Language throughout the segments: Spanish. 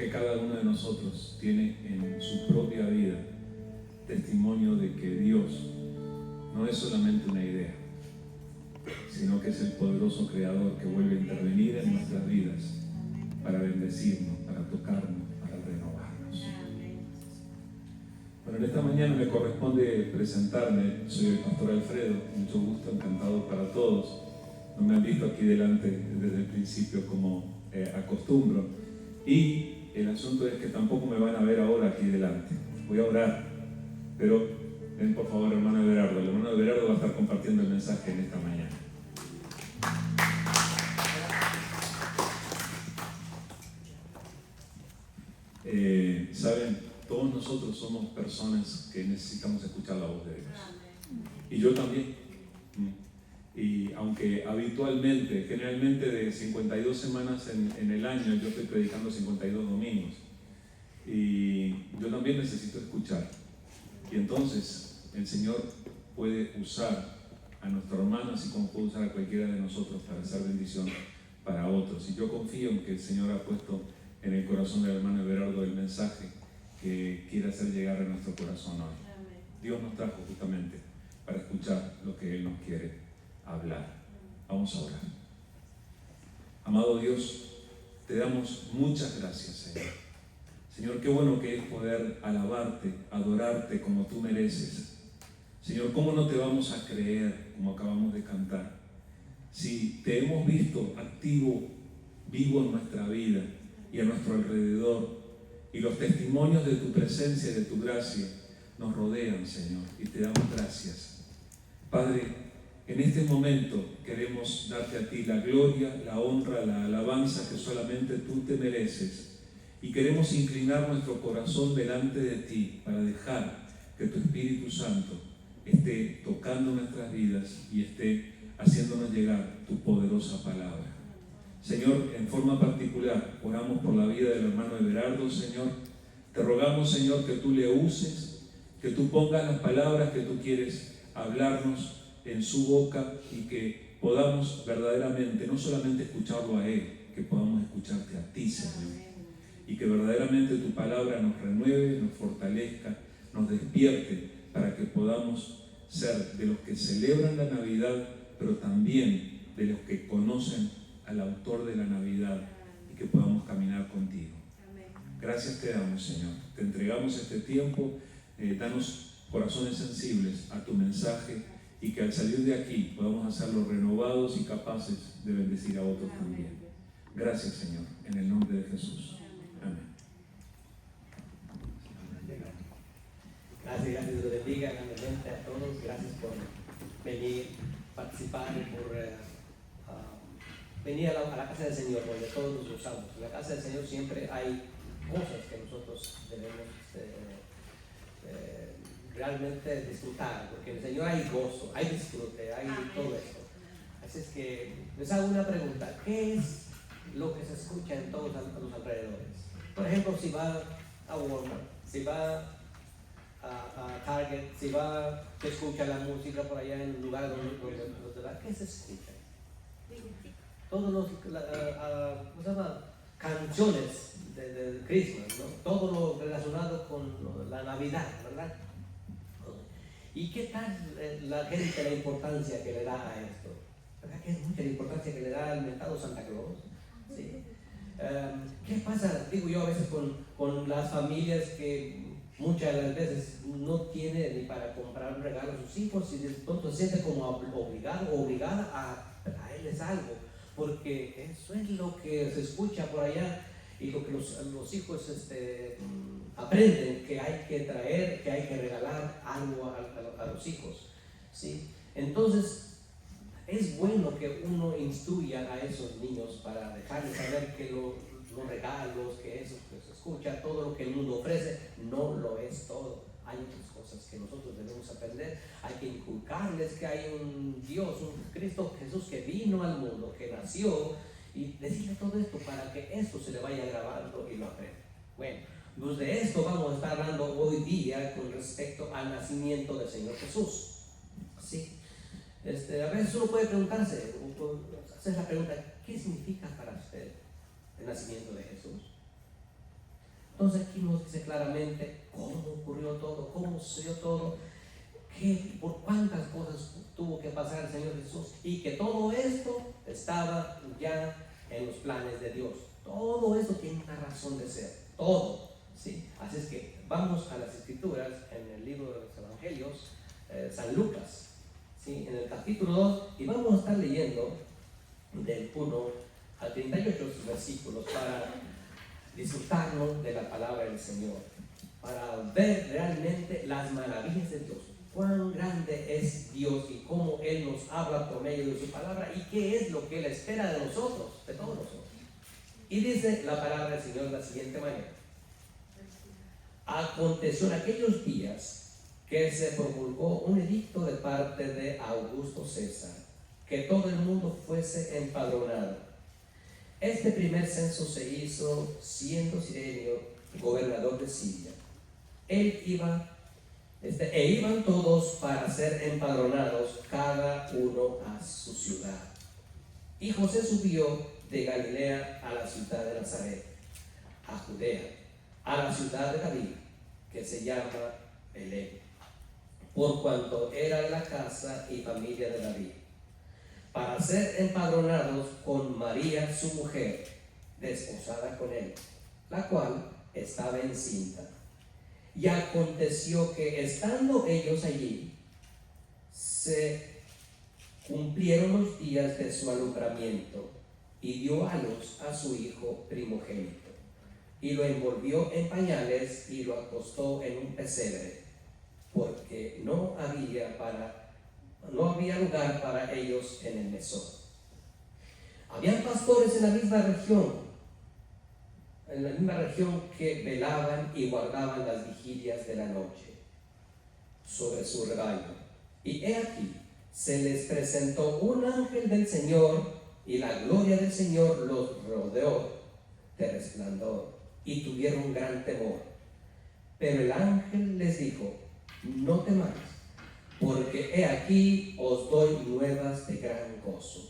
que cada uno de nosotros tiene en su propia vida testimonio de que Dios no es solamente una idea, sino que es el poderoso Creador que vuelve a intervenir en nuestras vidas para bendecirnos, para tocarnos, para renovarnos. Bueno, en esta mañana me corresponde presentarme. Soy el pastor Alfredo, mucho gusto, encantado para todos. No me han visto aquí delante desde el principio como acostumbro. Y el asunto es que tampoco me van a ver ahora aquí delante. Voy a orar, pero ven por favor, hermano Everardo. El hermano Everardo va a estar compartiendo el mensaje en esta mañana. Saben, todos nosotros somos personas que necesitamos escuchar la voz de Dios. Y yo también. Y aunque habitualmente, generalmente de 52 semanas en el año, yo estoy predicando 52 domingos. Y yo también necesito escuchar. Y entonces el Señor puede usar a nuestro hermano, así como puede usar a cualquiera de nosotros para hacer bendición para otros. Y yo confío en que el Señor ha puesto en el corazón del hermano Everardo el mensaje que quiere hacer llegar a nuestro corazón hoy. Dios nos trajo justamente para escuchar lo que Él nos quiere hablar. Vamos a orar. Amado Dios, te damos muchas gracias, Señor. Señor, qué bueno que es poder alabarte, adorarte como tú mereces. Señor, ¿cómo no te vamos a creer como acabamos de cantar? Si te hemos visto activo, vivo en nuestra vida y a nuestro alrededor, y los testimonios de tu presencia y de tu gracia nos rodean, Señor, y te damos gracias. Padre, en este momento queremos darte a ti la gloria, la honra, la alabanza que solamente tú te mereces, y queremos inclinar nuestro corazón delante de ti para dejar que tu Espíritu Santo esté tocando nuestras vidas y esté haciéndonos llegar tu poderosa palabra. Señor, en forma particular, oramos por la vida del hermano Everardo, Señor. Te rogamos, Señor, que tú le uses, que tú pongas las palabras que tú quieres hablarnos en su boca y que podamos verdaderamente, no solamente escucharlo a Él, que podamos escucharte a ti, Señor. Y que verdaderamente tu palabra nos renueve, nos fortalezca, nos despierte para que podamos ser de los que celebran la Navidad, pero también de los que conocen al autor de la Navidad y que podamos caminar contigo. Gracias te damos, Señor. Te entregamos este tiempo. Danos corazones sensibles a tu mensaje y que al salir de aquí podamos hacerlo renovados y capaces de bendecir a otros también. Gracias, Señor, en el nombre de Jesús. Amén. Gracias, Dios les bendiga grandemente a todos. Gracias por venir, participar y por venir a la casa del Señor, donde todos nos gozamos. En la casa del Señor siempre hay cosas que nosotros debemos realmente disfrutar, porque en el Señor hay gozo, hay disfrute, hay todo esto. Así es que les hago una pregunta: ¿qué es lo que se escucha en todos los alrededores? Por ejemplo, si va a Walmart, si va a Target, si va, se escucha la música por allá en el lugar donde va, ¿qué se escucha? Todos los ¿cómo se llama? Canciones de Christmas, ¿no? Todo lo relacionado con la Navidad, ¿verdad? ¿Y qué tal la gente, la importancia que le da a esto? ¿Verdad que es mucha la importancia que le da al mentado Santa Claus? ¿Sí? ¿Qué pasa, digo yo, a veces con las familias que muchas de las veces no tienen ni para comprar un regalo a sus hijos y de pronto se sienten como obligada a traerles algo? Porque eso es lo que se escucha por allá y lo que los hijos aprenden, que hay que traer, que hay que regalar algo a los hijos, ¿sí? Entonces es bueno que uno instruya a esos niños para dejarles saber que los regalos, que eso que se escucha, todo lo que el mundo ofrece, no lo es todo. Hay otras cosas que nosotros debemos aprender. Hay que inculcarles que hay un Dios, un Cristo Jesús que vino al mundo, que nació, y decirle todo esto para que esto se le vaya grabando y lo aprenda. Bueno, pues de esto vamos a estar hablando hoy día con respecto al nacimiento del Señor Jesús. ¿Sí? A veces uno puede preguntarse, hacer la pregunta: ¿qué significa para usted el nacimiento de Jesús? Entonces aquí nos dice claramente cómo ocurrió todo, cómo sucedió todo, por cuántas cosas tuvo que pasar el Señor Jesús, y que todo esto estaba ya en los planes de Dios. Todo esto tiene una razón de ser, todo, ¿sí? Así es que vamos a las Escrituras, en el libro de los Evangelios, San Lucas, ¿sí? En el capítulo 2, y vamos a estar leyendo del 1 al 38 versículos para disfrutarnos de la palabra del Señor, para ver realmente las maravillas de Dios, cuán grande es Dios y cómo Él nos habla por medio de su palabra y qué es lo que Él espera de nosotros, de todos nosotros. Y dice la palabra del Señor de la siguiente manera: aconteció en aquellos días que se promulgó un edicto de parte de Augusto César, que todo el mundo fuese empadronado. Este primer censo se hizo siendo Cirenio gobernador de Siria. Iban todos para ser empadronados, cada uno a su ciudad. Y José subió de Galilea a la ciudad de Nazaret, a Judea, a la ciudad de David, que se llama Belén, por cuanto era de la casa y familia de David, para ser empadronados con María su mujer, desposada con él, la cual estaba encinta. Y aconteció que estando ellos allí, se cumplieron los días de su alumbramiento, y dio a luz a su hijo primogénito, y lo envolvió en pañales y lo acostó en un pesebre, porque no había lugar para ellos en el mesón. Habían pastores en la misma región que velaban y guardaban las vigilias de la noche sobre su rebaño. Y he aquí, se les presentó un ángel del Señor, y la gloria del Señor los rodeó de resplandor, y tuvieron gran temor. Pero el ángel les dijo: no temáis, porque he aquí os doy nuevas de gran gozo,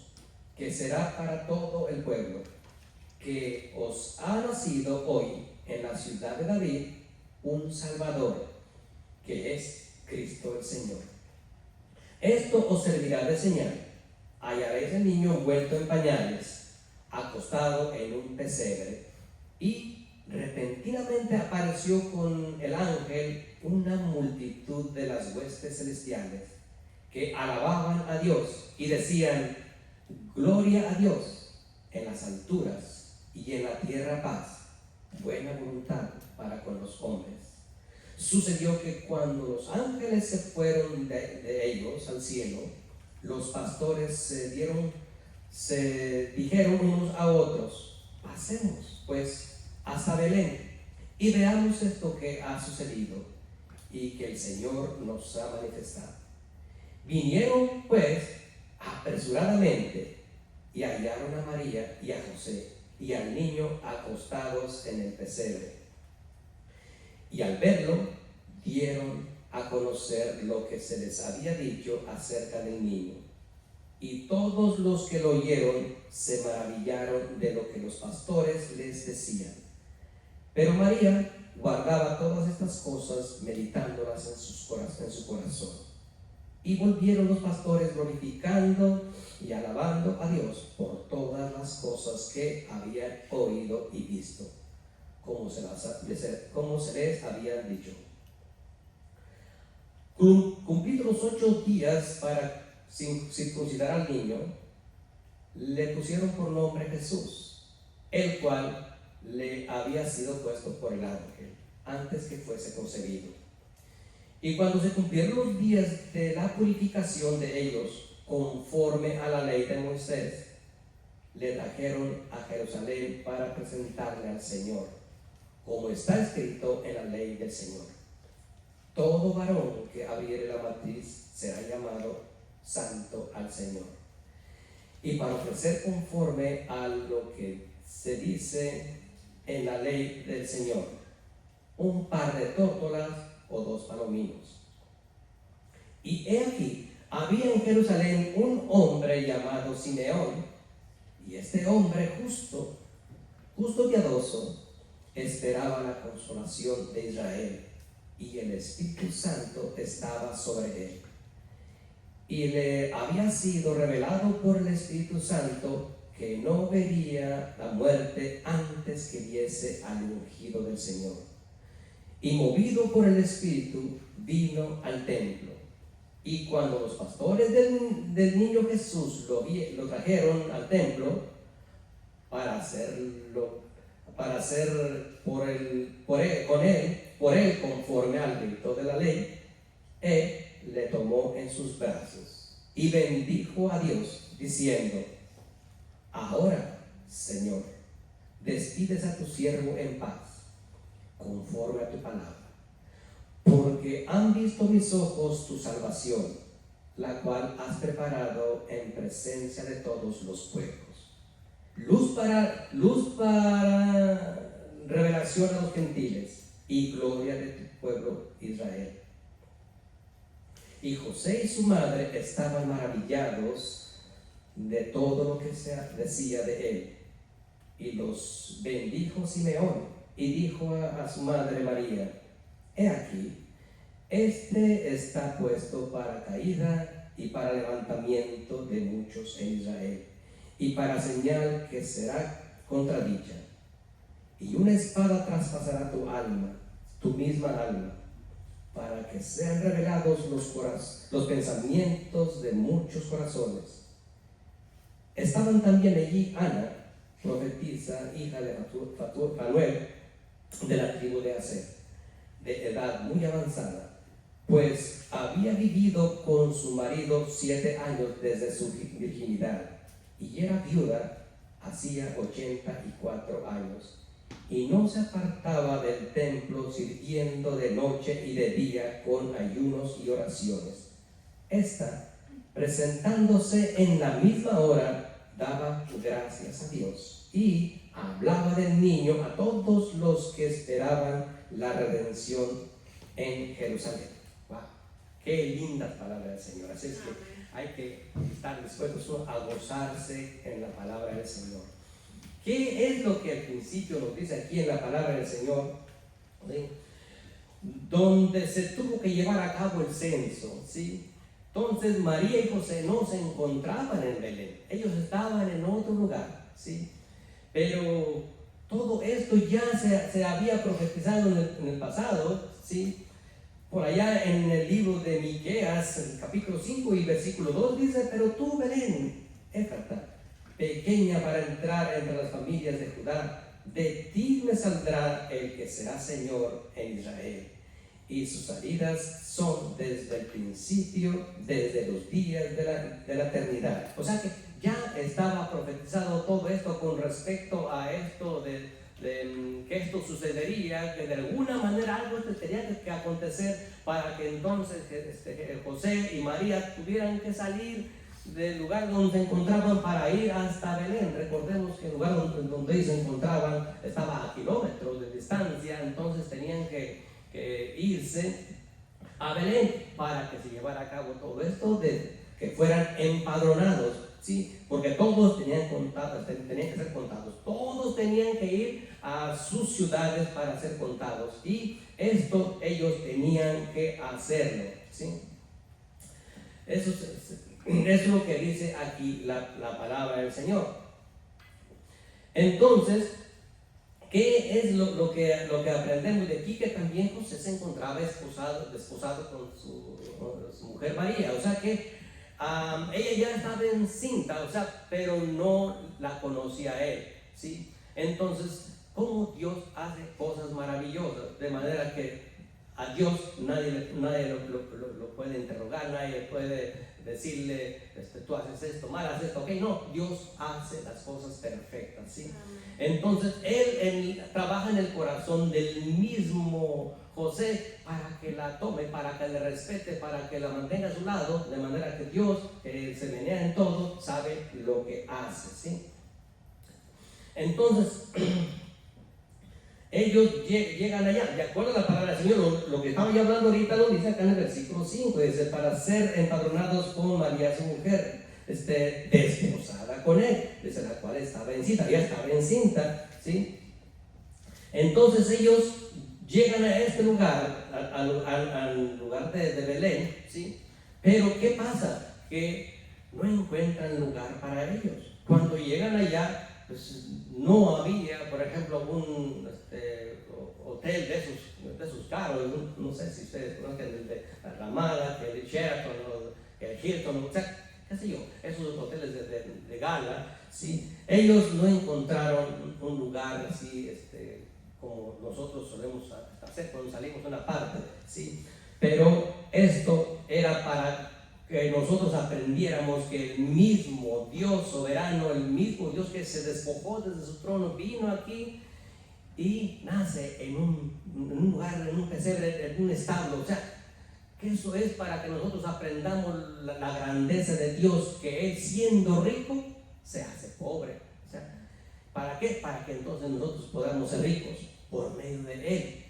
que será para todo el pueblo, que os ha nacido hoy en la ciudad de David un Salvador, que es Cristo el Señor. Esto os servirá de señal: hallaréis al niño envuelto en pañales, acostado en un pesebre. Y repentinamente apareció con el ángel una multitud de las huestes celestiales, que alababan a Dios y decían: gloria a Dios en las alturas, y en la tierra paz, buena voluntad para con los hombres. Sucedió que cuando los ángeles se fueron de ellos al cielo, los pastores se dijeron unos a otros: pasemos pues hasta Belén y veamos esto que ha sucedido y que el Señor nos ha manifestado. Vinieron pues apresuradamente y hallaron a María y a José y al niño acostados en el pesebre. Y al verlo, dieron a conocer lo que se les había dicho acerca del niño. Y todos los que lo oyeron se maravillaron de lo que los pastores les decían. Pero María guardaba todas estas cosas, meditándolas en su corazón. Y volvieron los pastores glorificando y alabando a Dios por todas las cosas que habían oído y visto, como se les había dicho. Cumplidos los 8 días para circuncidar al niño, le pusieron por nombre Jesús, el cual le había sido puesto por el ángel antes que fuese concebido. Y cuando se cumplieron los días de la purificación de ellos, conforme a la ley de Moisés, le trajeron a Jerusalén para presentarle al Señor, como está escrito en la ley del Señor: todo varón que abriere la matriz será llamado santo al Señor. Y para ofrecer conforme a lo que se dice en la ley del Señor, un par de tórtolas o 2 palominos. Y he aquí, había en Jerusalén un hombre llamado Simeón, y este hombre justo piadoso, esperaba la consolación de Israel, y el Espíritu Santo estaba sobre él. Y le había sido revelado por el Espíritu Santo que no vería la muerte antes que viese al ungido del Señor. Y movido por el Espíritu, vino al templo. Y cuando los pastores del niño Jesús lo trajeron al templo para hacer por él conforme al rito de la ley, él le tomó en sus brazos y bendijo a Dios, diciendo: ahora, Señor, despides a tu siervo en paz, conforme a tu palabra, porque han visto mis ojos tu salvación, la cual has preparado en presencia de todos los pueblos, luz para revelación a los gentiles y gloria de tu pueblo Israel. Y José y su madre estaban maravillados de todo lo que se decía de él. Y los bendijo Simeón y dijo a su madre María: he aquí, este está puesto para caída y para levantamiento de muchos en Israel, y para señal que será contradicha. Y una espada traspasará tu alma, tu misma alma, para que sean revelados los pensamientos de muchos corazones. Estaban también allí Ana, profetisa, hija de Fanuel, de la tribu de Aser, de edad muy avanzada, pues había vivido con su marido 7 años desde su virginidad, y era viuda hacía 84 años, y no se apartaba del templo, sirviendo de noche y de día con ayunos y oraciones. Esta, presentándose en la misma hora, daba gracias a Dios y hablaba del niño a todos los que esperaban la redención en Jerusalén. ¡Wow! ¡Qué lindas palabras del Señor! Así es que hay que estar dispuestos a gozarse en la palabra del Señor. ¿Qué es lo que al principio nos dice aquí en la palabra del Señor? ¿Sí? Donde se tuvo que llevar a cabo el censo, ¿sí? Entonces María y José no se encontraban en Belén, ellos estaban en otro lugar, ¿sí? Pero todo esto ya se había profetizado en el pasado, ¿sí? Por allá en el libro de Miqueas, el capítulo 5 y versículo 2 dice: pero tú, Belén, Éfrata, pequeña para entrar entre las familias de Judá, de ti me saldrá el que será Señor en Israel, y sus salidas son desde el principio, desde los días de la eternidad. O sea que ya estaba profetizado todo esto con respecto a esto de que esto sucedería, que de alguna manera algo tenía que acontecer para que entonces José y María tuvieran que salir del lugar donde se encontraban para ir hasta Belén. Recordemos que el lugar donde ellos se encontraban estaba a kilómetros de distancia, entonces tenían que irse a Belén para que se llevara a cabo todo esto, de que fueran empadronados, ¿sí? Porque todos tenían que ser contados, todos tenían que ir a sus ciudades para ser contados, y esto ellos tenían que hacerlo, ¿sí? Eso es lo que dice aquí la palabra del Señor. Entonces, ¿qué es lo que aprendemos de aquí? Que también José se encontraba desposado con su mujer María. O sea que ella ya estaba encinta, o sea, pero no la conocía a él, ¿sí? Entonces, ¿cómo Dios hace cosas maravillosas? De manera que a Dios nadie lo puede interrogar, nadie puede decirle: tú haces esto, mal haces esto, ok. No, Dios hace las cosas perfectas, ¿sí? Entonces él trabaja en el corazón del mismo José para que la tome, para que le respete, para que la mantenga a su lado, de manera que Dios, que se menea en todo, sabe lo que hace, ¿sí? Entonces ellos llegan allá, de acuerdo a la palabra del Señor. Lo que estaba ya hablando ahorita lo dice acá en el versículo 5, dice: para ser empadronados con María su mujer, desposada con él, desde la cual estaba encinta, ya estaba encinta, ¿sí? Entonces ellos llegan a este lugar, al lugar de Belén, ¿sí? Pero ¿qué pasa? Que no encuentran lugar para ellos. Cuando llegan allá, pues no había, por ejemplo, un hotel de esos caros. No sé si ustedes conocen el de la Ramada, el de Sheraton, el Hilton, o sea, qué sé yo, esos hoteles de gala, ¿sí? Ellos no encontraron un lugar así, como nosotros solemos hacer cuando salimos a una parte, ¿sí? Pero esto era para que nosotros aprendiéramos que el mismo Dios soberano, el mismo Dios que se despojó desde su trono, vino aquí y nace en un lugar, en un pesebre, en un establo. O sea, que eso es para que nosotros aprendamos la grandeza de Dios, que Él, siendo rico, se hace pobre. O sea, ¿para qué? Para que entonces nosotros podamos ser ricos por medio de Él.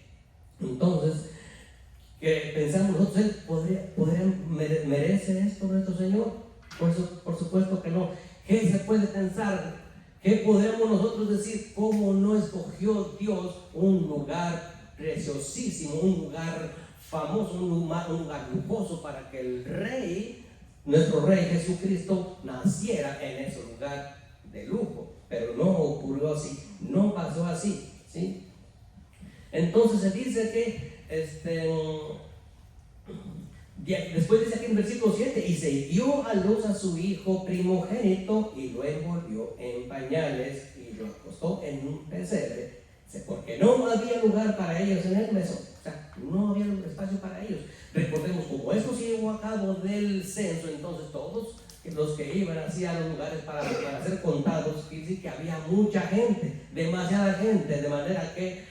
Entonces, que pensamos nosotros, ¿Él merece esto nuestro Señor? Por supuesto que no. ¿Qué se puede pensar? ¿Qué podemos nosotros decir? ¿Cómo no escogió Dios un lugar preciosísimo, un lugar famoso, un lugar lujoso para que el Rey, nuestro Rey Jesucristo, naciera en ese lugar de lujo? Pero no ocurrió así, no pasó así, ¿sí? Entonces se dice que después dice aquí en versículo 7, y se dio a luz a su hijo primogénito y lo envolvió en pañales y lo acostó en un pesebre, porque no había lugar para ellos en el mesón. O sea, no había espacio para ellos. Recordemos, como esto se llevó a cabo del censo, entonces todos los que iban hacia los lugares para ser contados, quiere decir que había mucha gente, demasiada gente, de manera que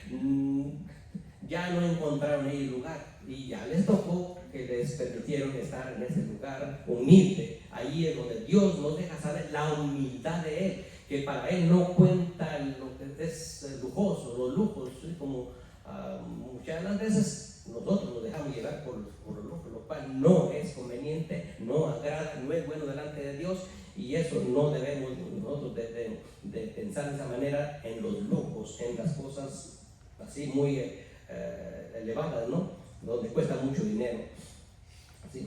ya no encontraron ahí lugar, y ya les tocó que les permitieron estar en ese lugar humilde. Ahí es donde Dios nos deja saber la humildad de Él, que para Él no cuenta lo que es lujoso, los lujos, ¿sí? Como muchas de las veces nosotros nos dejamos llevar por los lujos, lo cual no es conveniente, no agrada, no es bueno delante de Dios, y eso no debemos nosotros de pensar de esa manera en los lujos, en las cosas así muy elevadas, ¿no? Donde cuesta mucho dinero. Así.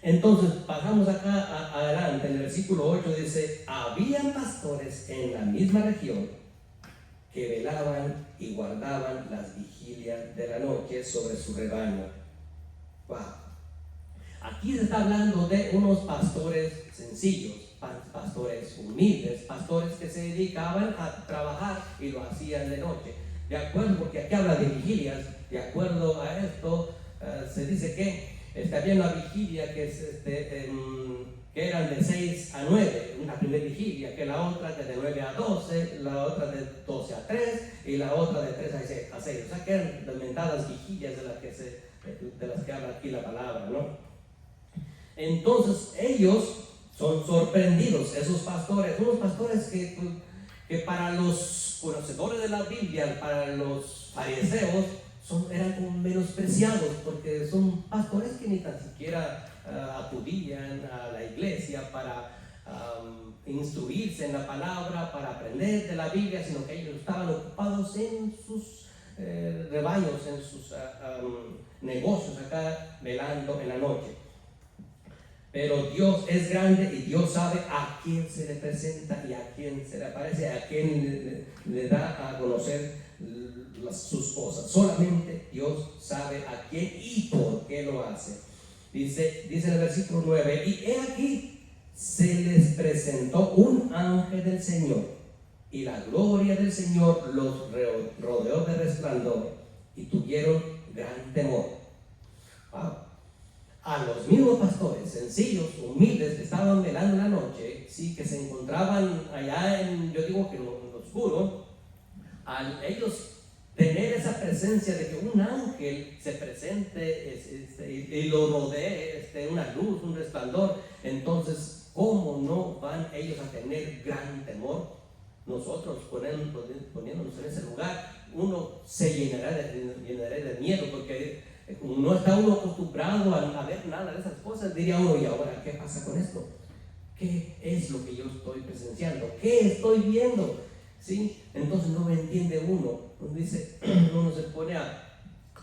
Entonces, pasamos acá adelante, en el versículo 8 dice: habían pastores en la misma región que velaban y guardaban las vigilias de la noche sobre su rebaño. Wow. Aquí se está hablando de unos pastores sencillos, pastores humildes, pastores que se dedicaban a trabajar y lo hacían de noche. De acuerdo, porque aquí habla de vigilias, de acuerdo a esto, se dice que había una vigilia que eran de 6 a 9, una primera vigilia, que la otra que de 9 a 12, la otra de 12 a 3 y la otra de 3 a 6. O sea que eran lamentadas vigilias de las que habla aquí la palabra, ¿no? Entonces ellos son sorprendidos, esos pastores, unos pastores que para los conocedores de la Biblia, para los fariseos, eran como menospreciados, porque son pastores que ni tan siquiera acudían a la iglesia para instruirse en la palabra, para aprender de la Biblia, sino que ellos estaban ocupados en sus rebaños, en sus negocios acá, velando en la noche. Pero Dios es grande y Dios sabe a quién se le presenta y a quién se le aparece, a quién le da a conocer sus cosas. Solamente Dios sabe a quién y por qué lo hace. Dice en el versículo 9: y he aquí, se les presentó un ángel del Señor, y la gloria del Señor los rodeó de resplandor, y tuvieron gran temor. Wow. A los mismos pastores sencillos, humildes, que estaban velando la noche, sí, que se encontraban allá yo digo que en lo oscuro, al ellos tener esa presencia de que un ángel se presente y lo rodee, una luz, un resplandor, entonces, ¿cómo no van ellos a tener gran temor? Nosotros poniéndonos en ese lugar, uno se llenará de miedo, porque como no está uno acostumbrado a ver nada de esas cosas, diría uno: ¿y ahora qué pasa con esto? ¿Qué es lo que yo estoy presenciando? ¿Qué estoy viendo? ¿sí? Entonces no me entiende uno. Dice, uno se pone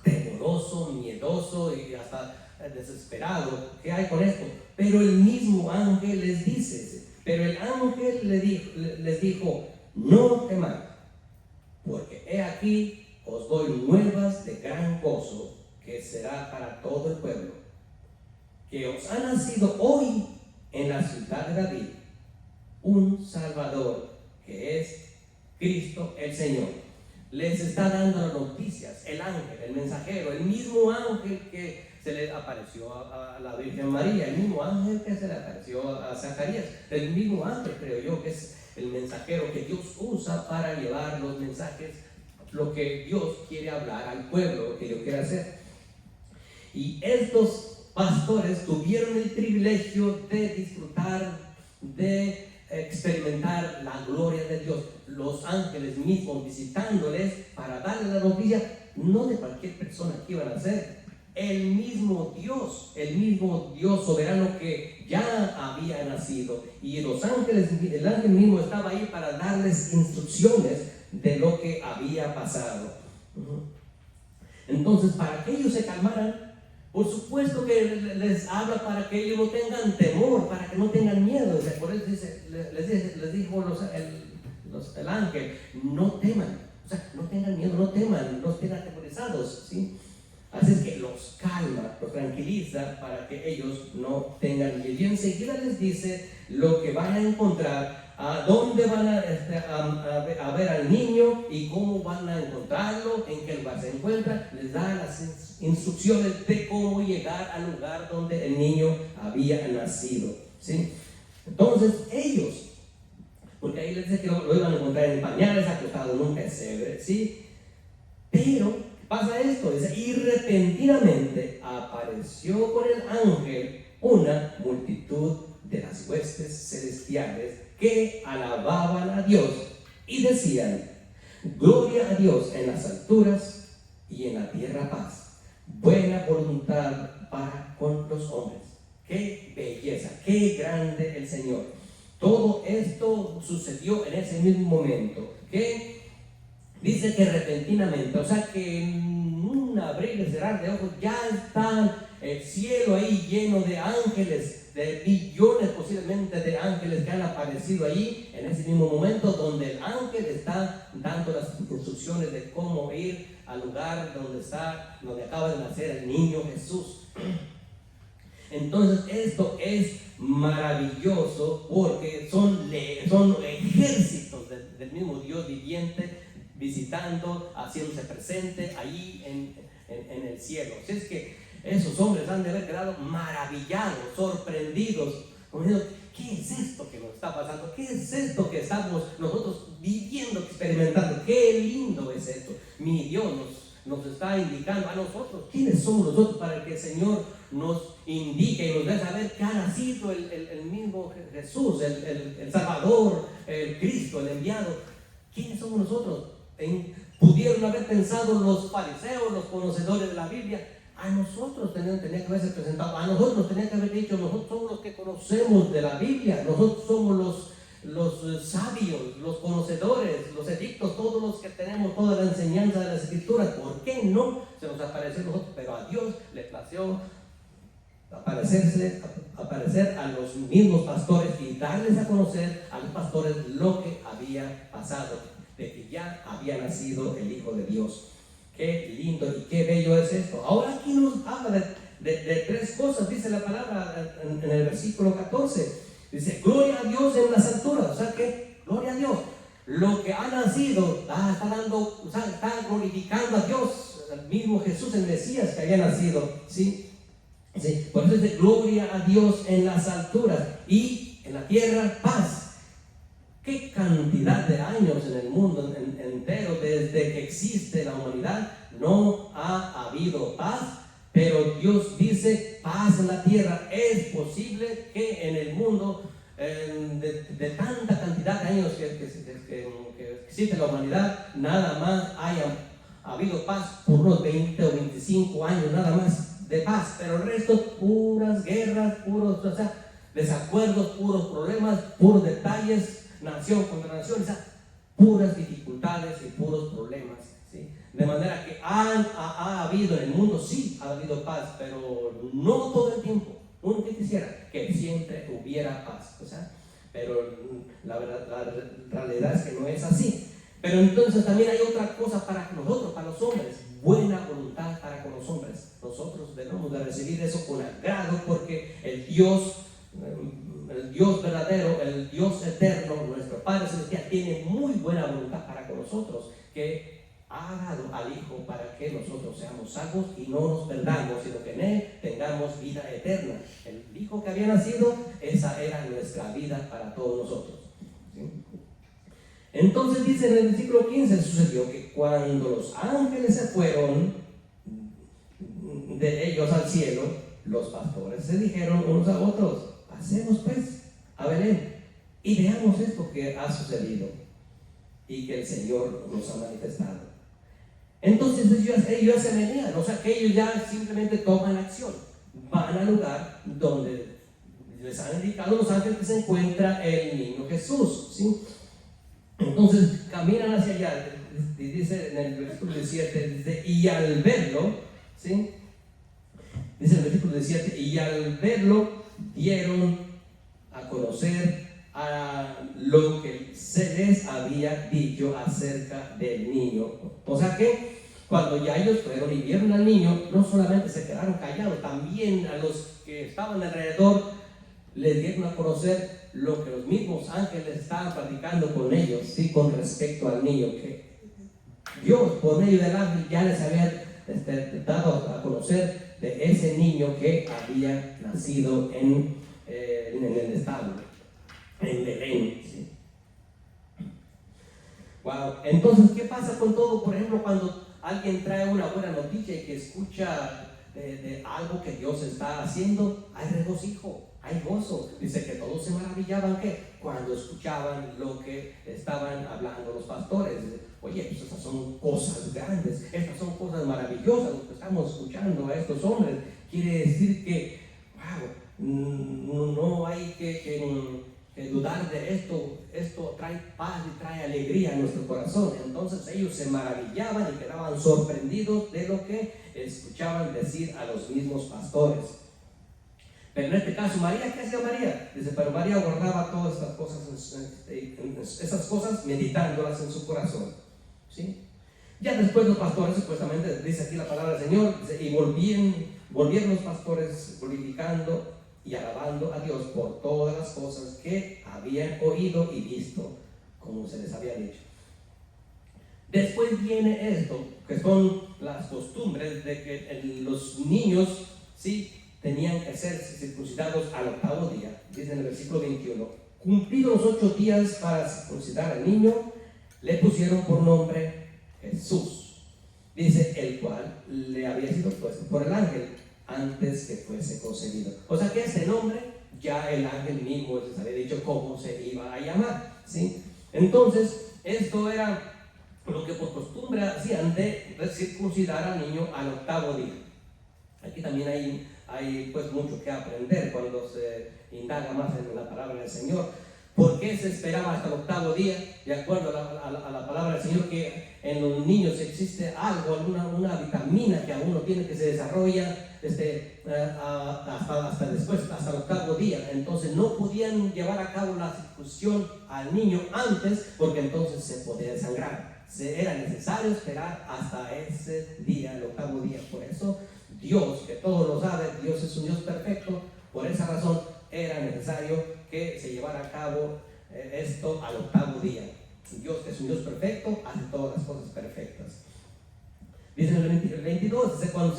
temoroso, miedoso y hasta desesperado. ¿Qué hay con esto? Pero el mismo ángel les dice, pero el ángel les dijo, no temáis, porque he aquí os doy nuevas de gran gozo, que será para todo el pueblo, que os ha nacido hoy en la ciudad de David un Salvador, que es Cristo el Señor. Les está dando las noticias, el ángel, el mensajero, el mismo ángel que se le apareció a la Virgen María, el mismo ángel que se le apareció a Zacarías, el mismo ángel, creo yo, que es el mensajero que Dios usa para llevar los mensajes, lo que Dios quiere hablar al pueblo, lo que Dios quiere hacer. Y estos pastores tuvieron el privilegio de disfrutar, de experimentar la gloria de Dios, los ángeles mismos visitándoles para darles la noticia, no de cualquier persona que iban a ser, el mismo Dios soberano que ya había nacido, y los ángeles, el ángel mismo estaba ahí para darles instrucciones de lo que había pasado. Entonces, para que ellos se calmaran, por supuesto que les habla para que ellos no tengan temor, para que no tengan miedo. Por eso les dijo el ángel, no teman, o sea, no tengan miedo, no teman, no estén atemorizados, ¿sí? Así es que los calma, los tranquiliza para que ellos no tengan miedo. Y enseguida les dice lo que van a encontrar, a dónde van a ver al niño y cómo van a encontrarlo, en qué lugar se encuentra. Les da las instrucciones de cómo llegar al lugar donde el niño había nacido, ¿sí? Entonces ellos, porque ahí les dice que lo iban a encontrar en pañales, acostado en un pesebre, ¿sí? Pero pasa esto, dice, y repentinamente apareció con el ángel una multitud de las huestes celestiales que alababan a Dios y decían, gloria a Dios en las alturas y en la tierra paz, buena voluntad para con los hombres. Qué belleza, qué grande el Señor. Todo esto sucedió en ese mismo momento, que dice que repentinamente, o sea que en un abrir y cerrar de ojos ya está el cielo ahí lleno de ángeles, de billones posiblemente de ángeles que han aparecido allí en ese mismo momento, donde el ángel está dando las instrucciones de cómo ir al lugar donde acaba de nacer el niño Jesús. Entonces esto es maravilloso porque son ejércitos del mismo Dios viviente visitando, haciéndose presente ahí en el cielo. Así es que esos hombres han de haber quedado maravillados, sorprendidos, diciendo, ¿qué es esto que nos está pasando? ¿Qué es esto que estamos nosotros viviendo, experimentando? ¡Qué lindo es esto! Mi Dios nos está indicando a nosotros quiénes somos nosotros para que el Señor nos indique y nos dé saber que ha nacido el mismo Jesús, el Salvador, el Cristo, el enviado. ¿Quiénes somos nosotros? Pudieron haber pensado los fariseos, los conocedores de la Biblia, a nosotros tenía que haberse presentado, a nosotros nos tenía que haber dicho, nosotros somos los que conocemos de la Biblia, nosotros somos los sabios, los conocedores, los edictos, todos los que tenemos toda la enseñanza de las Escrituras. ¿Por qué no se nos apareció a nosotros? Pero a Dios le plació aparecer a los mismos pastores y darles a conocer a los pastores lo que había pasado, de que ya había nacido el Hijo de Dios. Qué lindo y qué bello es esto. Ahora aquí nos habla de tres cosas, dice la palabra en el versículo 14. Dice, gloria a Dios en las alturas. O sea que, gloria a Dios. Lo que ha nacido está glorificando a Dios, el mismo Jesús, el Mesías que había nacido. ¿Sí? ¿Sí? Por eso dice, gloria a Dios en las alturas y en la tierra paz. ¿Qué cantidad de años en el mundo entero, desde que existe la humanidad, no ha habido paz? Pero Dios dice paz en la tierra. Es posible que en el mundo, de tanta cantidad de años que existe la humanidad, nada más haya habido paz por unos 20 o 25 años, nada más de paz. Pero el resto, puras guerras, puros desacuerdos, puros problemas, puros detalles, nación contra nación, puras dificultades y puros problemas, ¿sí? De manera que ha habido en el mundo, sí, ha habido paz, pero no todo el tiempo. Uno que quisiera que siempre hubiera paz, o sea, pero la realidad es que no es así. Pero entonces también hay otra cosa para nosotros, para los hombres, buena voluntad para con los hombres. Nosotros debemos de recibir eso con agrado, porque el Dios verdadero, el Dios eterno, nuestro Padre Celestial, tiene muy buena voluntad para con nosotros, que ha dado al Hijo para que nosotros seamos salvos y no nos perdamos, sino que en Él tengamos vida eterna. El Hijo que había nacido, esa era nuestra vida para todos nosotros, ¿sí? Entonces dice en el versículo 15, sucedió que cuando los ángeles se fueron de ellos al cielo, los pastores se dijeron unos a otros: pasemos pues a Belén y veamos esto que ha sucedido y que el Señor nos ha manifestado. Entonces ellos se venían, o sea que ellos ya simplemente toman acción, van al lugar donde les han indicado los ángeles que se encuentra el niño Jesús, ¿sí? Entonces caminan hacia allá, y dice en el versículo 17, dice, y al verlo, ¿sí? Dice en el versículo 17, y al verlo dieron a conocer a lo que se les había dicho acerca del niño. O sea que cuando ya ellos fueron y vieron al niño, no solamente se quedaron callados, también a los que estaban alrededor les dieron a conocer lo que los mismos ángeles estaban platicando con ellos, ¿sí? Con respecto al niño, que Dios por medio del ángel ya les había dado a conocer de ese niño que había nacido en el establo, en Belén, ¿sí? Wow. Entonces, ¿qué pasa con todo? Por ejemplo, cuando alguien trae una buena noticia y que escucha de algo que Dios está haciendo, hay regocijo, hay gozo. Dice que todos se maravillaban cuando escuchaban lo que estaban hablando los pastores. Oye, pues estas son cosas grandes, estas son cosas maravillosas, lo que estamos escuchando a estos hombres. Quiere decir que, wow, no hay que dudar de esto. Esto trae paz y trae alegría a nuestro corazón. Entonces ellos se maravillaban y quedaban sorprendidos de lo que escuchaban decir a los mismos pastores. Pero en este caso, María, ¿qué hacía María? Dice, pero María guardaba todas estas cosas, esas cosas, meditándolas en su corazón, ¿sí? Ya después los pastores, supuestamente, dice aquí la palabra del Señor, dice, y volvieron los pastores glorificando y alabando a Dios por todas las cosas que habían oído y visto, como se les había dicho. Después viene esto, que son las costumbres de que los niños, sí, tenían que ser circuncidados al 8º día. Dice en el versículo 21, cumplidos los 8 días para circuncidar al niño, le pusieron por nombre Jesús, dice, el cual le había sido puesto por el ángel antes que fuese concebido. O sea que ese nombre ya el ángel mismo les había dicho cómo se iba a llamar, ¿sí? Entonces esto era lo que por costumbre hacían de circuncidar al niño al 8º día. Aquí también hay pues mucho que aprender cuando se indaga más en la palabra del Señor. ¿Por qué se esperaba hasta el 8º día? De acuerdo a la palabra del Señor, que en los niños existe algo, una vitamina que aún no tiene, que se desarrolla hasta después, hasta el 8º día. Entonces no podían llevar a cabo la circuncisión al niño antes, porque entonces se podía desangrar. Era necesario esperar hasta ese día, el 8º día. Por eso Dios, que todo lo sabe, Dios es un Dios perfecto. Por esa razón era necesario que se llevara a cabo esto al 8º día. Dios, que es un Dios perfecto, hace todas las cosas perfectas. Dice en el 22, cuando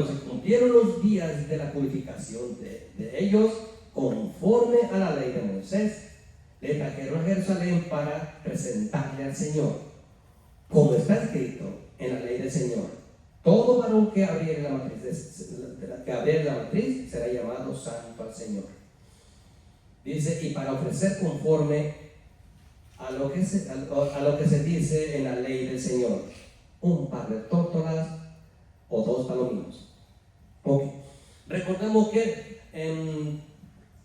se cumplieron los días de la purificación de ellos, conforme a la ley de Moisés, le trajeron a Jerusalén para presentarle al Señor, como está escrito en la ley del Señor: todo varón que abriere la matriz será llamado santo al Señor. Dice, y para ofrecer conforme a lo que se dice en la ley del Señor, un par de tórtolas o 2 palominos. Okay. Recordemos que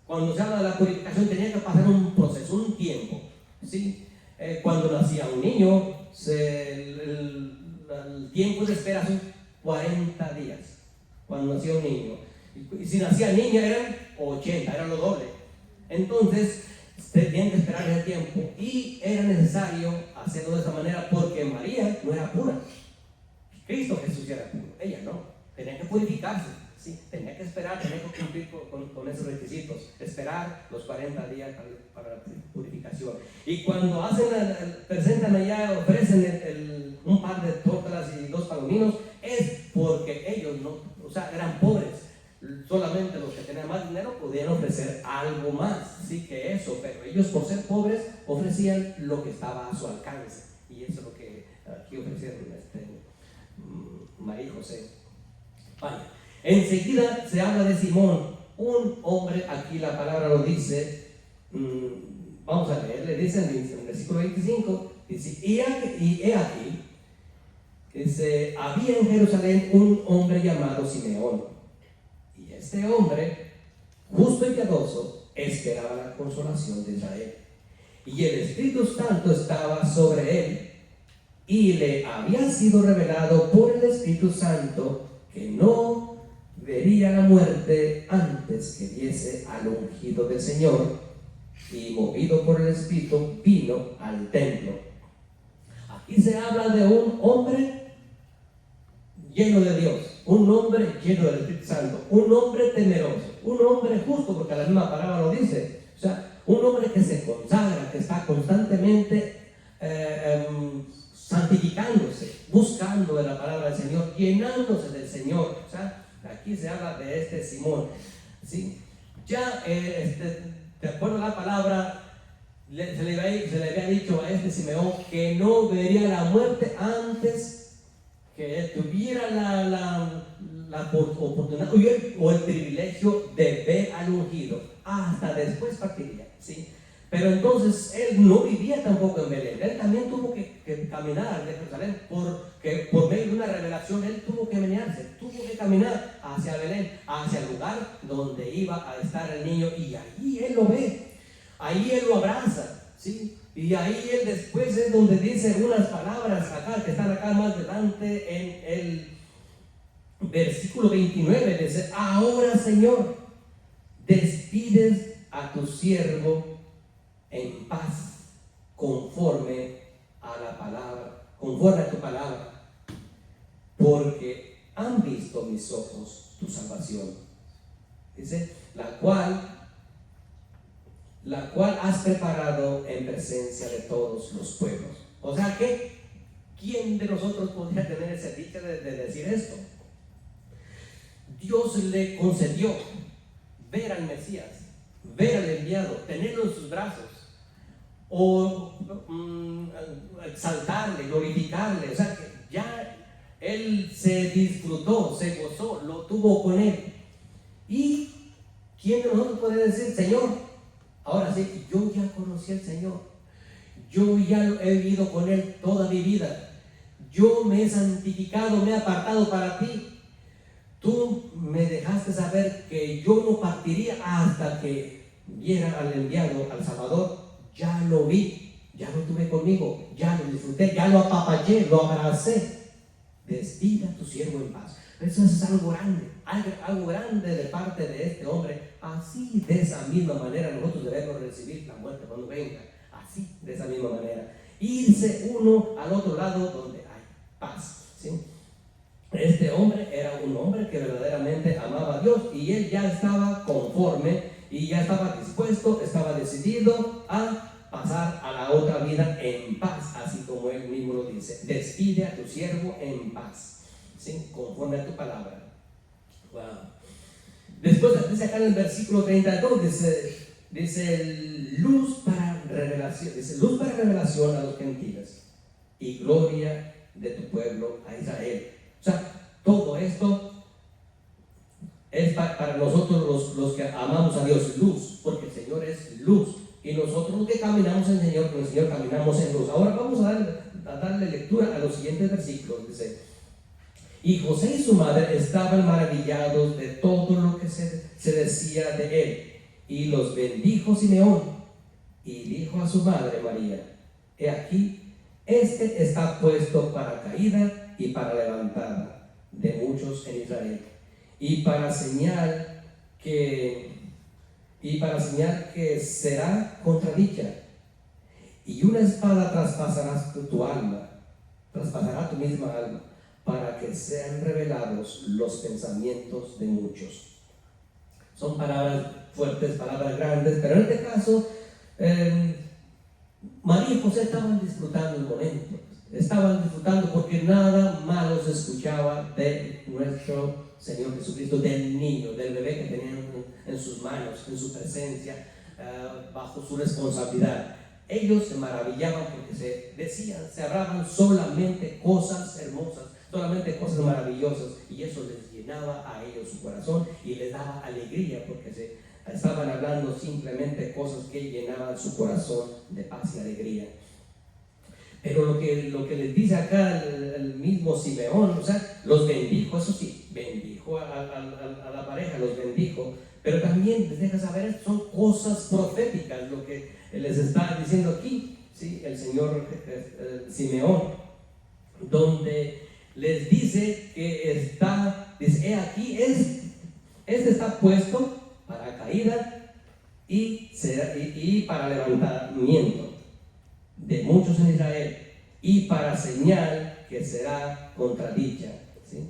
cuando se habla de la purificación tenía que pasar un proceso, un tiempo, ¿sí? Cuando nacía un niño, el tiempo de espera son 40 días. Cuando nacía un niño. Y si nacía niña eran 80, era lo doble. Entonces, tenían que esperar ese tiempo. Y era necesario hacerlo de esa manera porque María no era pura. Cristo Jesús era puro, ella no. Tenía que purificarse. Sí, tenía que esperar, tenía que cumplir con esos requisitos, esperar los 40 días para la purificación. Y cuando presentan allá, ofrecen un par de tortas y 2 palominos, es porque ellos no, o sea, eran pobres. Solamente los que tenían más dinero podían ofrecer algo más, sí que eso, pero ellos por ser pobres ofrecían lo que estaba a su alcance. Y eso es lo que aquí ofrecieron María y José. Vale. Enseguida se habla de Simón, un hombre, aquí la palabra lo dice, vamos a leer, le dice en el versículo 25, dice, y he aquí, dice, había en Jerusalén un hombre llamado Simeón, y este hombre, justo y piadoso, esperaba la consolación de Israel, y el Espíritu Santo estaba sobre él, y le había sido revelado por el Espíritu Santo que no vería la muerte antes que viese al ungido del Señor, y movido por el Espíritu vino al templo. Aquí se habla de un hombre lleno de Dios, un hombre lleno del Espíritu Santo, un hombre temeroso, un hombre justo, porque la misma palabra lo dice, o sea, un hombre que se consagra, que está constantemente santificándose, buscando de la palabra del Señor, llenándose del Señor. O sea, aquí se habla de este Simón, ¿sí? Ya, de acuerdo a la palabra, se le había dicho a este Simeón que no vería la muerte antes que tuviera la oportunidad o el privilegio de ver al ungido. Hasta después partiría, ¿sí? Pero entonces él no vivía tampoco en Belén, él también tuvo que caminar de Jerusalén, porque por medio de una revelación él tuvo que menearse, tuvo que caminar hacia Belén, hacia el lugar donde iba a estar el niño, y ahí él lo ve, ahí él lo abraza, ¿sí? Y ahí él después es donde dice unas palabras acá, que están acá más adelante en el versículo 29, dice, ahora Señor, despides a tu siervo en paz, conforme a tu palabra, porque han visto mis ojos tu salvación. Dice, la cual has preparado en presencia de todos los pueblos. O sea que, ¿quién de nosotros podría tener ese dicho de decir esto? Dios le concedió ver al Mesías, ver al enviado, tenerlo en sus brazos, o exaltarle, glorificarle. O sea que ya él se disfrutó, se gozó, lo tuvo con él. ¿Y quién de nosotros puede decir, Señor, ahora sí, yo ya conocí al Señor, yo ya he vivido con él toda mi vida, yo me he santificado, me he apartado para ti, tú me dejaste saber que yo no partiría hasta que viera al enviado, al Salvador? Ya lo vi, ya lo tuve conmigo, ya lo disfruté, ya lo apapallé, lo abracé. Despida a tu siervo en paz. Eso es algo grande de parte de este hombre. Así, de esa misma manera, nosotros debemos recibir la muerte cuando venga. Así, de esa misma manera. Irse uno al otro lado donde hay paz, ¿sí? Este hombre era un hombre que verdaderamente amaba a Dios, y él ya estaba conforme y ya estaba dispuesto, estaba decidido a pasar a la otra vida en paz, así como él mismo lo dice. Despide a tu siervo en paz, ¿sí? Conforme a tu palabra. Wow. Después dice acá en el versículo 32, dice luz para revelación a los gentiles y gloria de tu pueblo a Israel. O sea, todo esto es para nosotros los que amamos a Dios, luz, porque el Señor es luz, y nosotros los que caminamos en el Señor, con el Señor caminamos en luz. Ahora vamos a darle lectura a los siguientes versículos. Dice, y José y su madre estaban maravillados de todo lo que se decía de él, y los bendijo Simeón, y dijo a su madre María, He aquí, este está puesto para caída y para levantada de muchos en Israel, y para señal que será contradicha, y una espada traspasará tu alma, traspasará tu misma alma, para que sean revelados los pensamientos de muchos. Son palabras fuertes, palabras grandes, pero en este caso María y José estaban disfrutando el momento, estaban disfrutando porque nada malo se escuchaba de nuestro Señor Jesucristo, del niño, del bebé que tenían en sus manos, en su presencia, bajo su responsabilidad. Ellos se maravillaban porque se hablaban solamente cosas hermosas, solamente cosas maravillosas, y eso les llenaba a ellos su corazón y les daba alegría porque estaban hablando simplemente cosas que llenaban su corazón de paz y alegría. Pero lo que les dice acá el mismo Simeón, o sea, los bendijo, eso sí, bendijo a la pareja, los bendijo, pero también les deja saber, son cosas proféticas lo que les está diciendo aquí, ¿sí? El Señor Simeón, donde les dice que dice, he aquí, este está puesto para caída y para levantamiento de muchos en Israel, y para señal que será contradicha, ¿sí?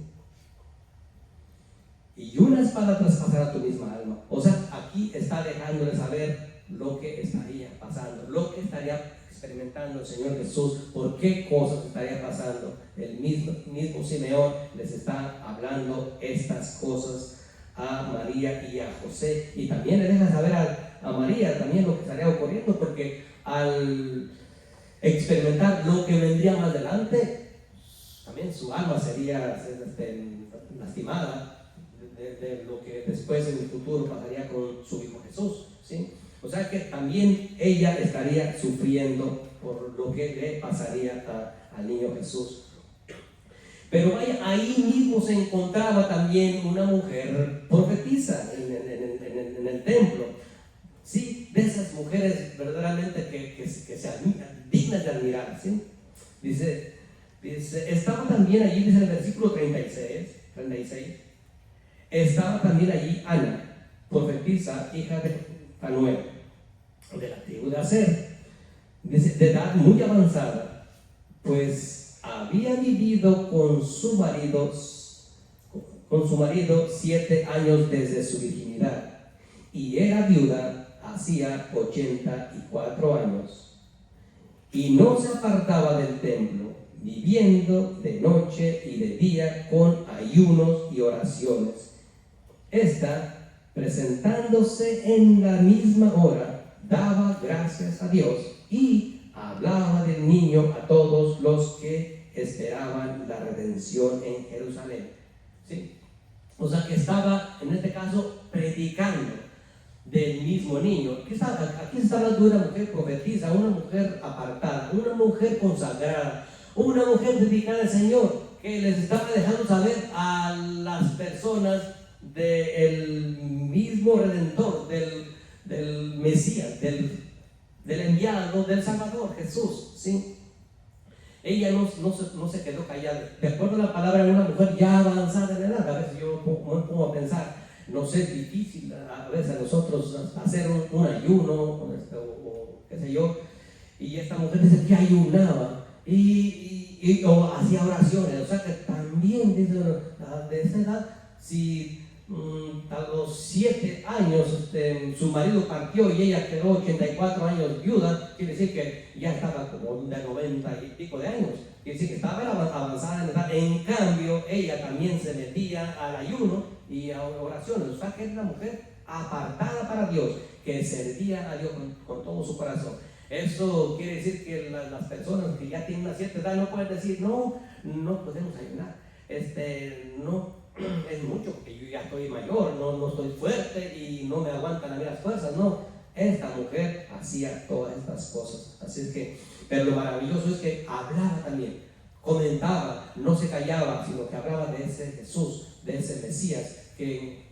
Y una espada traspasará tu misma alma. O sea, aquí está dejándole saber lo que estaría pasando, lo que estaría experimentando el Señor Jesús, por qué cosas estaría pasando. El mismo Simeón les está hablando estas cosas a María y a José, y también le deja saber a María también lo que estaría ocurriendo, porque al experimentar lo que vendría más adelante, también su alma sería lastimada de lo que después en el futuro pasaría con su hijo Jesús, ¿sí? O sea que también ella estaría sufriendo por lo que le pasaría al niño Jesús. Pero vaya, ahí mismo se encontraba también una mujer profetisa en el templo, ¿sí? De esas mujeres verdaderamente que se admiran, dignas de admirar, ¿sí? Dice, estaba también allí, dice en el versículo 36, estaba también allí Ana, profetisa, hija de Fanuel, de la tribu de Aser, dice, de edad muy avanzada, pues había vivido con su marido 7 años desde su virginidad, y era viuda hacía 84 años, y no se apartaba del templo, viviendo de noche y de día con ayunos y oraciones. Esta, presentándose en la misma hora, daba gracias a Dios y hablaba del niño a todos los que esperaban la redención en Jerusalén, ¿sí? O sea que estaba, en este caso, predicando del mismo niño. Aquí se está hablando de una mujer profetisa, una mujer apartada, una mujer consagrada, una mujer dedicada al Señor, que les estaba dejando saber a las personas del mismo Redentor, del Mesías, del enviado, del Salvador, Jesús, ¿sí? Ella no se quedó callada. De acuerdo a la palabra de una mujer ya avanzada en edad, a veces yo me pongo a pensar, no sé, es difícil a veces a nosotros hacer un ayuno o qué sé yo, y esta mujer dice que ayunaba o hacía oraciones. O sea que también dice, de esa edad, si a los 7 años su marido partió y ella quedó 84 años viuda, quiere decir que ya estaba como de 90 y pico de años, quiere decir que estaba avanzada en edad. En cambio, ella también se metía al ayuno y a oraciones. O sea que es una mujer apartada para Dios, que servía a Dios con todo su corazón. Eso quiere decir que las personas que ya tienen una cierta edad no pueden decir, no podemos ayunar, no es mucho porque yo ya estoy mayor, no estoy fuerte y no me aguantan a mí las fuerzas. No, esta mujer hacía todas estas cosas. Así es que, pero lo maravilloso es que hablaba también, comentaba, no se callaba, sino que hablaba de ese Jesús, de ese Mesías, que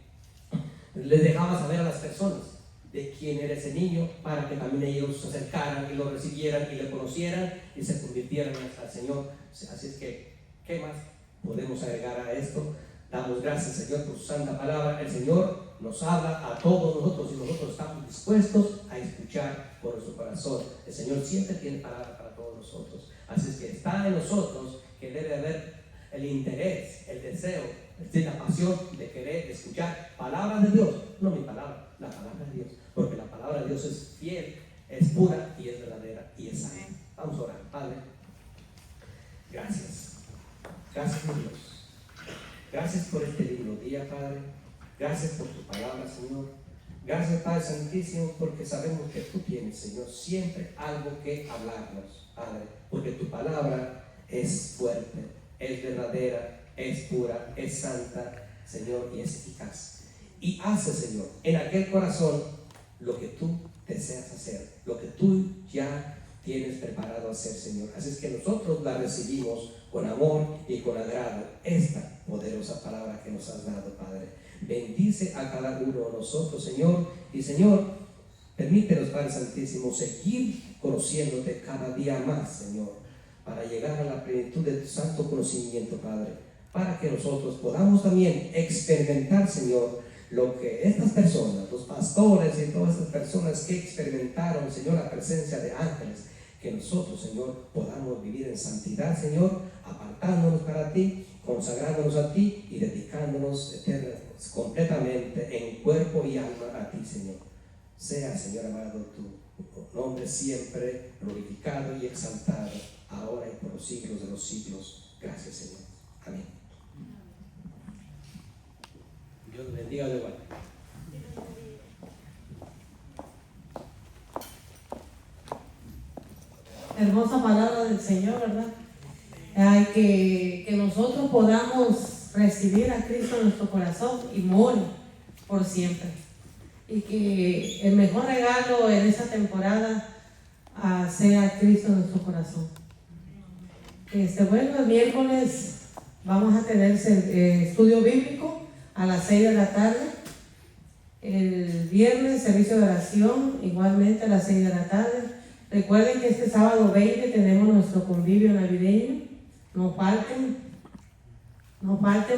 les dejaba saber a las personas de quién era ese niño, para que también ellos se acercaran y lo recibieran y le conocieran y se convirtieran al Señor. Así es que, ¿qué más podemos agregar a esto? Damos gracias, Señor, por su santa palabra. El Señor nos habla a todos nosotros y nosotros estamos dispuestos a escuchar por nuestro corazón. El Señor siempre tiene palabra para todos nosotros. Así es que está en nosotros que debe haber el interés, el deseo, la pasión de querer escuchar palabras de Dios, no mi palabra, la palabra de Dios, porque la palabra de Dios es fiel, es pura y es verdadera y es sana. Vamos a orar. Padre, gracias. Gracias, Dios. Gracias por este lindo día, Padre. Gracias por tu palabra, Señor. Gracias, Padre Santísimo, porque sabemos que tú tienes, Señor, siempre algo que hablarnos, Padre, porque tu palabra es fuerte, es verdadera, es pura, es santa, Señor, y es eficaz. Y hace, Señor, en aquel corazón lo que tú deseas hacer, lo que tú ya tienes preparado hacer, Señor. Así es que nosotros la recibimos con amor y con agrado, esta poderosa palabra que nos has dado, Padre. Bendice a cada uno de nosotros, Señor. Y Señor, permítenos, Padre Santísimo, seguir conociéndote cada día más, Señor, para llegar a la plenitud de tu santo conocimiento, Padre, para que nosotros podamos también experimentar, Señor, lo que estas personas, los pastores y todas estas personas que experimentaron, Señor, la presencia de ángeles, que nosotros, Señor, podamos vivir en santidad, Señor, apartándonos para ti, consagrándonos a ti y dedicándonos completamente en cuerpo y alma a ti, Señor. Sea, Señor amado, tu nombre siempre glorificado y exaltado, ahora y por los siglos de los siglos. Gracias, Señor. Amén. Dios bendiga de igual. Hermosa palabra del Señor, ¿verdad? Que nosotros podamos recibir a Cristo en nuestro corazón y morir por siempre. Y que el mejor regalo en esta temporada sea Cristo en nuestro corazón. Bueno, el miércoles vamos a tener estudio bíblico a las 6 de la tarde. El viernes, servicio de oración, igualmente a las 6 de la tarde. Recuerden que este sábado 20 tenemos nuestro convivio navideño. No falten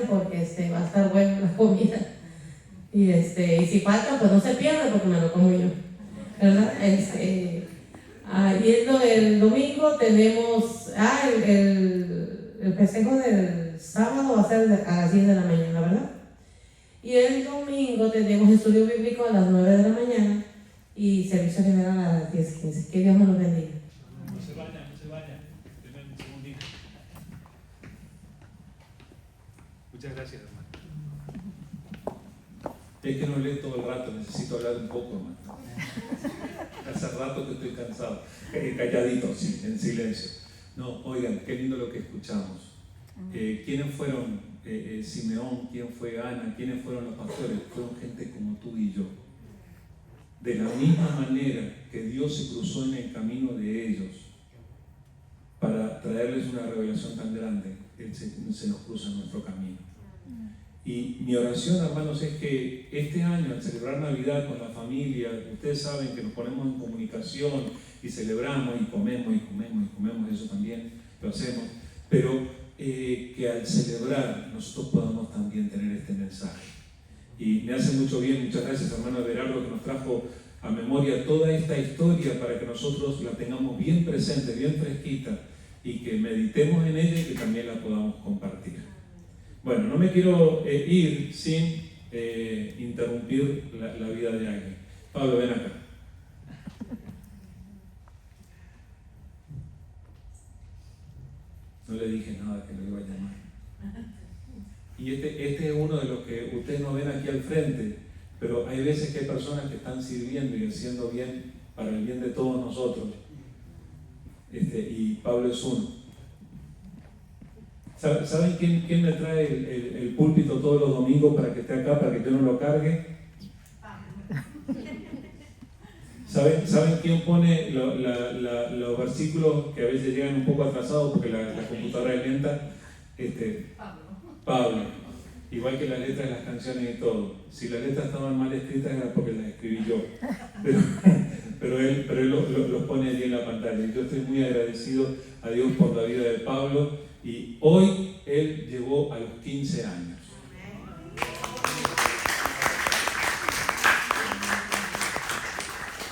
porque va a estar buena la comida. Y si faltan, pues no se pierdan porque me lo como yo, ¿verdad? Yendo el domingo tenemos el festejo del sábado va a ser a las 10 de la mañana, ¿verdad? Y el domingo tenemos estudio bíblico a las 9 de la mañana y servicio general a las 10:15. Que Dios nos los bendiga. No se vayan. Denme un segundito. Muchas gracias, hermano. Es que no leo todo el rato, necesito hablar un poco, hermano. Hace rato que estoy cansado, calladito, sí, en silencio. No, oigan, qué lindo lo que escuchamos. ¿Quiénes fueron Simeón? ¿Quién fue Ana? ¿Quiénes fueron los pastores? Fueron gente como tú y yo. De la misma manera que Dios se cruzó en el camino de ellos para traerles una revelación tan grande, Él se nos cruza en nuestro camino. Y mi oración, hermanos, es que este año, al celebrar Navidad con la familia, ustedes saben que nos ponemos en comunicación y celebramos y comemos, eso también lo hacemos, pero que al celebrar nosotros podamos también tener este mensaje. Y me hace mucho bien, muchas gracias, hermano Everardo, que nos trajo a memoria toda esta historia para que nosotros la tengamos bien presente, bien fresquita, y que meditemos en ella y que también la podamos compartir. Bueno, no me quiero ir sin interrumpir la vida de alguien. Pablo, ven acá. No le dije nada que lo iba a llamar. Y este es uno de los que ustedes no ven aquí al frente, pero hay veces que hay personas que están sirviendo y haciendo bien para el bien de todos nosotros. Y Pablo es uno. ¿Saben quién me trae el púlpito todos los domingos para que esté acá, para que yo no lo cargue? ¿Saben quién pone los versículos que a veces llegan un poco atrasados porque la computadora es lenta? Pablo. igual que las letras de las canciones y todo. Si las letras estaban mal escritas era porque las escribí yo, pero él los pone allí en la pantalla. Y yo estoy muy agradecido a Dios por la vida de Pablo, y hoy él llegó a los 15 años.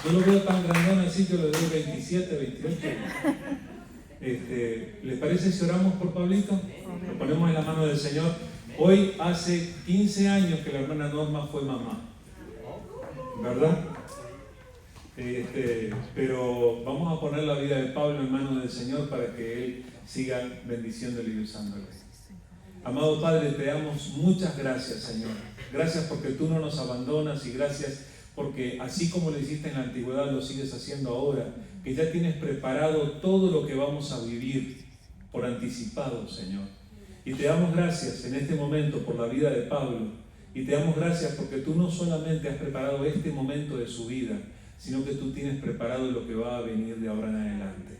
Yo lo veo tan grandón así, yo lo veo 27, 28. ¿Les parece si oramos por Pablito? Lo ponemos en la mano del Señor. Hoy hace 15 años que la hermana Norma fue mamá, ¿verdad? Pero vamos a poner la vida de Pablo en manos del Señor para que Él siga bendiciéndole y usándole. Amado Padre, te damos muchas gracias, Señor. Gracias porque tú no nos abandonas, y gracias porque así como lo hiciste en la antigüedad, lo sigues haciendo ahora, que ya tienes preparado todo lo que vamos a vivir por anticipado, Señor. Y te damos gracias en este momento por la vida de Pablo, y te damos gracias porque tú no solamente has preparado este momento de su vida, sino que tú tienes preparado lo que va a venir de ahora en adelante.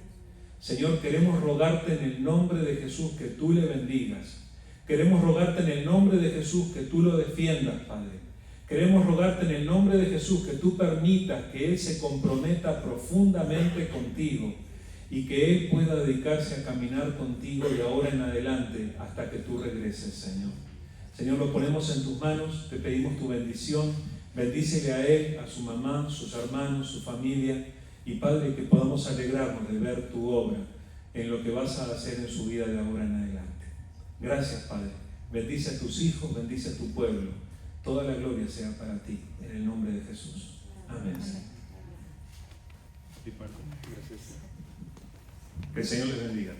Señor, queremos rogarte en el nombre de Jesús que tú le bendigas. Queremos rogarte en el nombre de Jesús que tú lo defiendas, Padre. Queremos rogarte en el nombre de Jesús que tú permitas que Él se comprometa profundamente contigo y que Él pueda dedicarse a caminar contigo de ahora en adelante hasta que tú regreses, Señor. Señor, lo ponemos en tus manos, te pedimos tu bendición. Bendícele a él, a su mamá, sus hermanos, su familia, y Padre, que podamos alegrarnos de ver tu obra en lo que vas a hacer en su vida de ahora en adelante. Gracias, Padre. Bendice a tus hijos, bendice a tu pueblo. Toda la gloria sea para ti, en el nombre de Jesús. Amén. Que el Señor les bendiga.